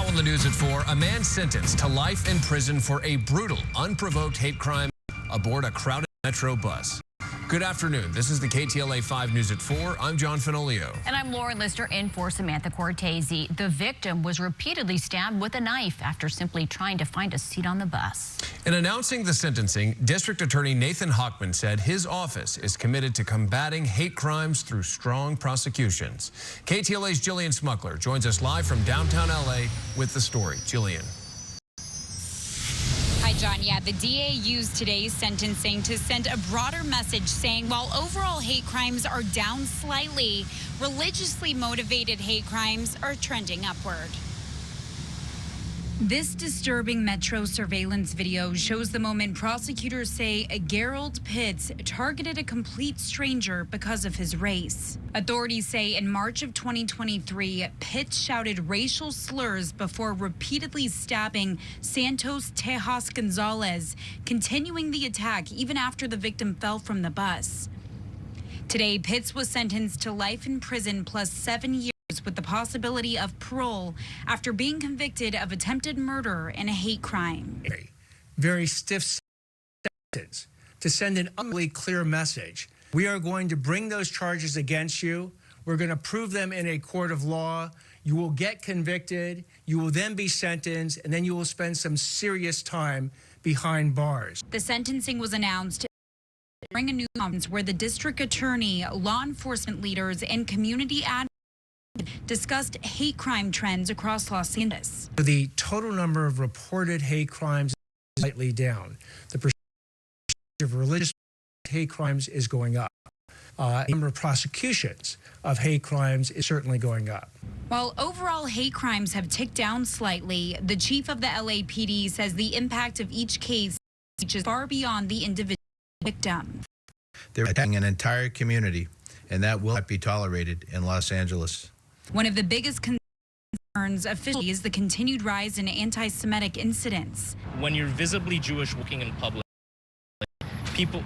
in the news at 4, a man sentenced to life in prison for a brutal, unprovoked hate crime aboard a crowded metro bus. Good afternoon. This is the KTLA 5 News at 4. I'm John Fenolio. And I'm Lauren Lister in for Samantha Cortese. The victim was repeatedly stabbed with a knife after simply trying to find a seat on the bus. In announcing the sentencing, District Attorney Nathan Hochman said his office is committed to combating hate crimes through strong prosecutions. KTLA's Jillian Smuckler joins us live from downtown LA with the story. Jillian. Hi, John. Yeah, the DA used today's sentencing to send a broader message saying while overall hate crimes are down slightly, religiously motivated hate crimes are trending upward. This disturbing Metro surveillance video shows the moment prosecutors say Gerald Pitts targeted a complete stranger because of his race. Authorities say in March of 2023, Pitts shouted racial slurs before repeatedly stabbing Santos Tejas Gonzalez, continuing the attack even after the victim fell from the bus. Today, Pitts was sentenced to life in prison plus 7 years with the possibility of parole after being convicted of attempted murder and a hate crime. Very stiff sentence to send an ugly, clear message. We are going to bring those charges against you. We're going to prove them in a court of law. You will get convicted. You will then be sentenced, and then you will spend some serious time behind bars. The sentencing was announced during a news conference where the district attorney, law enforcement leaders, and community advocates discussed hate crime trends across Los Angeles. The total number of reported hate crimes is slightly down. The percentage of religious hate crimes is going up. The number of prosecutions of hate crimes is certainly going up. While overall hate crimes have ticked down slightly, the chief of the LAPD says the impact of each case reaches far beyond the individual victim. They're attacking an entire community, and that will not be tolerated in Los Angeles. One of the biggest concerns officially is the continued rise in anti-Semitic incidents. When you're visibly Jewish walking in public,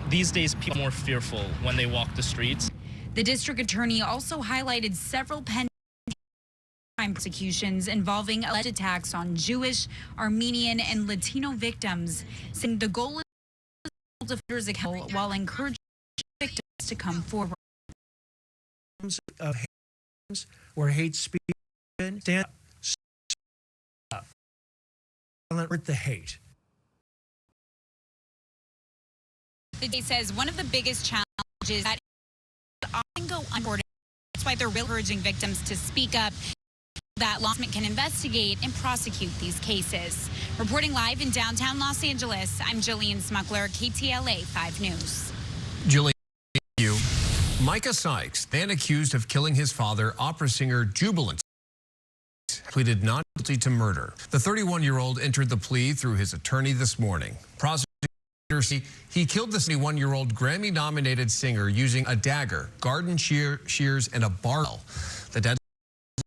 these days people are more fearful when they walk the streets. The district attorney also highlighted several pending crime prosecutions involving alleged attacks on Jewish, Armenian, and Latino victims, saying the goal is to hold offenders accountable while encouraging victims to come forward. Of where hate speech, stand up, with the hate. The DA says one of the biggest challenges that often go unreported. That's why they're encouraging victims to speak up. That law enforcement can investigate and prosecute these cases. Reporting live in downtown Los Angeles, I'm Jillian Smuckler, KTLA 5 News. Jillian, thank you. Micah Sykes, then accused of killing his father, opera singer Jubilant, pleaded not guilty to murder. The 31-year-old entered the plea through his attorney this morning. Prosecutors say he killed the 71-year-old Grammy-nominated singer using a dagger, garden shears, and a barbell. The deadly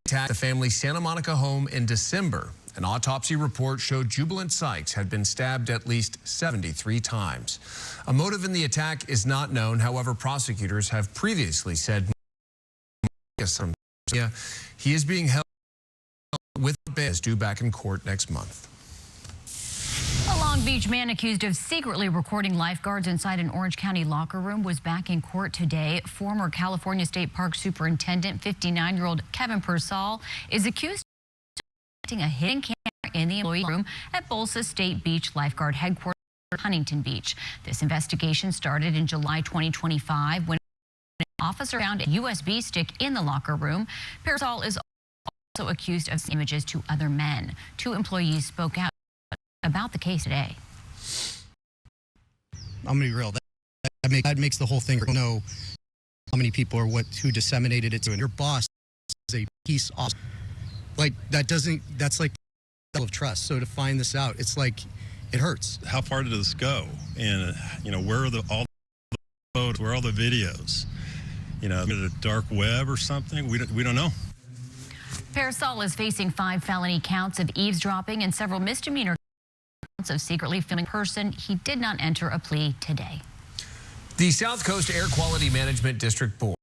attacked the family's Santa Monica home in December. An autopsy report showed Jubilant Sykes had been stabbed at least 73 times. A motive in the attack is not known. However, prosecutors have previously said he is being held with bail due back in court next month. A Long Beach man accused of secretly recording lifeguards inside an Orange County locker room was back in court today. Former California State Park Superintendent, 59-year-old Kevin Persall, is accused of a hidden camera in the employee room at Bolsa State Beach Lifeguard Headquarters in Huntington Beach. This investigation started in July 2025 when an officer found a USB stick in the locker room. Persall is also accused of sending images to other men. 2 employees spoke out about the case today. I'm gonna be real. That makes the whole thing know how many people or who disseminated it to. And your boss is a piece off. Like that's like a level of trust. So to find this out, it's like it hurts. How far did this go? And where are all the photos? Where are all the videos? The dark web or something? We don't know. Persall is facing 5 felony counts of eavesdropping and several misdemeanor counts of secretly filming a person. He did not enter a plea today. The South Coast Air Quality Management District Board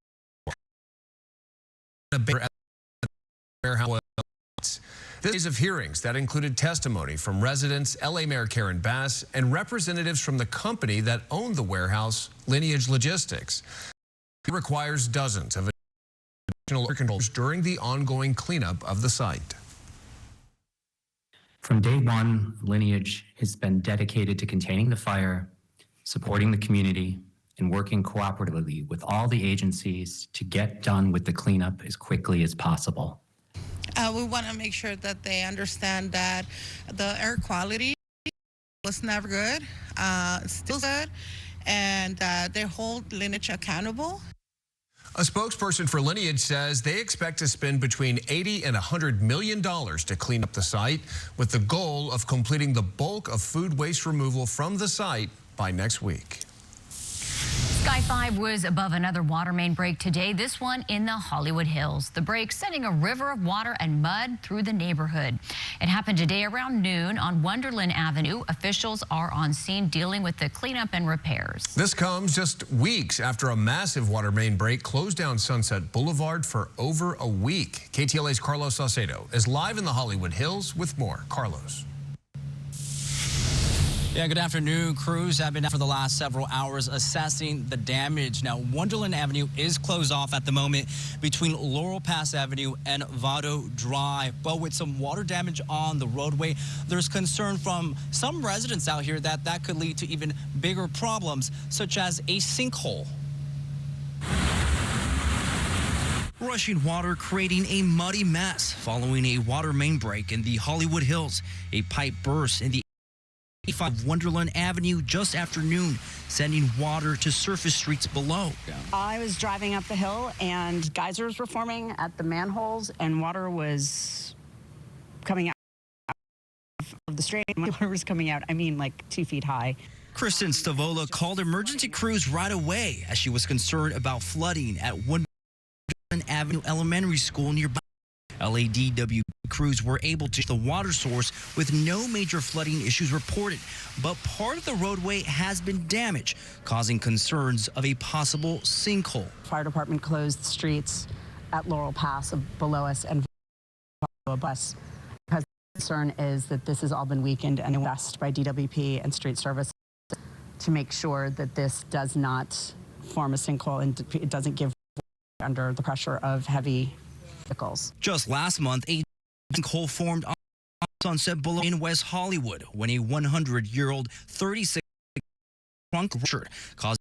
This of hearings that included testimony from residents, LA Mayor Karen Bass, and representatives from the company that owned the warehouse, Lineage Logistics. It requires dozens of additional controls during the ongoing cleanup of the site. From day one, Lineage has been dedicated to containing the fire, supporting the community, and working cooperatively with all the agencies to get done with the cleanup as quickly as possible. We want to make sure that they understand that the air quality was never good, still good, and they hold Lineage accountable. A spokesperson for Lineage says they expect to spend between $80 and $100 million to clean up the site, with the goal of completing the bulk of food waste removal from the site by next week. Sky 5 was above another water main break today, this one in the Hollywood Hills. The break sending a river of water and mud through the neighborhood. It happened today around noon on Wonderland Avenue. Officials are on scene dealing with the cleanup and repairs. This comes just weeks after a massive water main break closed down Sunset Boulevard for over a week. KTLA's Carlos Saucedo is live in the Hollywood Hills with more. Carlos. Yeah, good afternoon. Crews have been out for the last several hours assessing the damage. Now, Wonderland Avenue is closed off at the moment between Laurel Pass Avenue and Vado Drive. But with some water damage on the roadway, there's concern from some residents out here that that could lead to even bigger problems, such as a sinkhole. Rushing water creating a muddy mess following a water main break in the Hollywood Hills. A pipe burst in the 85 Wonderland Avenue just after noon, sending water to surface streets below. I was driving up the hill and geysers were forming at the manholes and water was coming out of the stream. Water was coming out, I mean, like 2 feet high. Kristen Stavola called emergency crews right away as she was concerned about flooding at Wonderland Avenue Elementary School nearby. LADW crews were able to the water source with no major flooding issues reported, but part of the roadway has been damaged, causing concerns of a possible sinkhole. Fire department closed the streets at Laurel Pass below us and above us because the concern is that this has all been weakened and assessed by DWP and street service to make sure that this does not form a sinkhole and it doesn't give under the pressure of heavy vehicles. Just last month, a sinkhole formed on Sunset Boulevard in West Hollywood when a 100-year-old 36 trunk ruptured, causing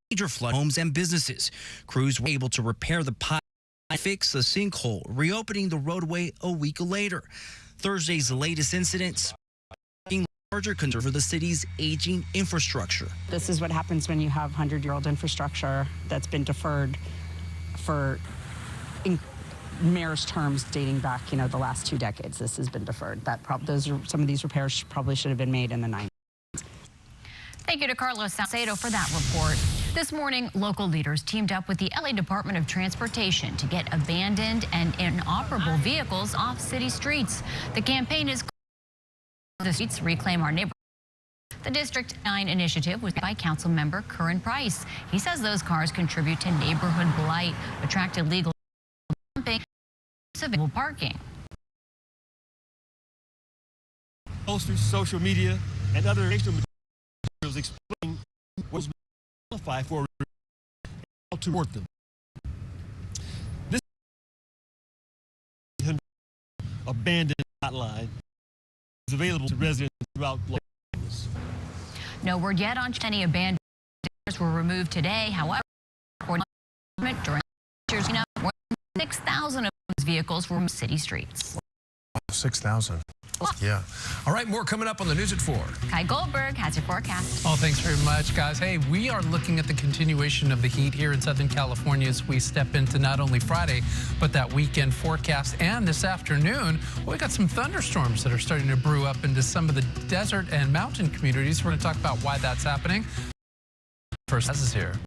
major flood homes and businesses. Crews were able to repair the pipe and fix the sinkhole, reopening the roadway a week later. Thursday's latest incidents being larger concern for the city's aging infrastructure. This is what happens when you have 100-year-old infrastructure that's been deferred for mayor's terms dating back, the last 2 decades. This has been deferred. Some of these repairs probably should have been made in the 90s. Thank you to Carlos Saucedo for that report. This morning, local leaders teamed up with the LA Department of Transportation to get abandoned and inoperable vehicles off city streets. The campaign is the streets reclaim our neighborhood. The District 9 initiative was by Council Member Curran Price. He says those cars contribute to neighborhood blight, attract illegal dumping, civil parking. Posters, social media, and other materials explain what's qualified for how to work them. This abandoned hotline is available to residents throughout Los Angeles. No word yet on any abandoned cars were removed today. However, according to during more than 6,000 of those vehicles were from city streets. 6,000. Yeah. All right, more coming up on the News at 4. Kai Goldberg has your forecast. Oh, thanks very much, guys. Hey, we are looking at the continuation of the heat here in Southern California as we step into not only Friday, but that weekend forecast. And this afternoon, we got some thunderstorms that are starting to brew up into some of the desert and mountain communities. We're going to talk about why that's happening. First, this is here.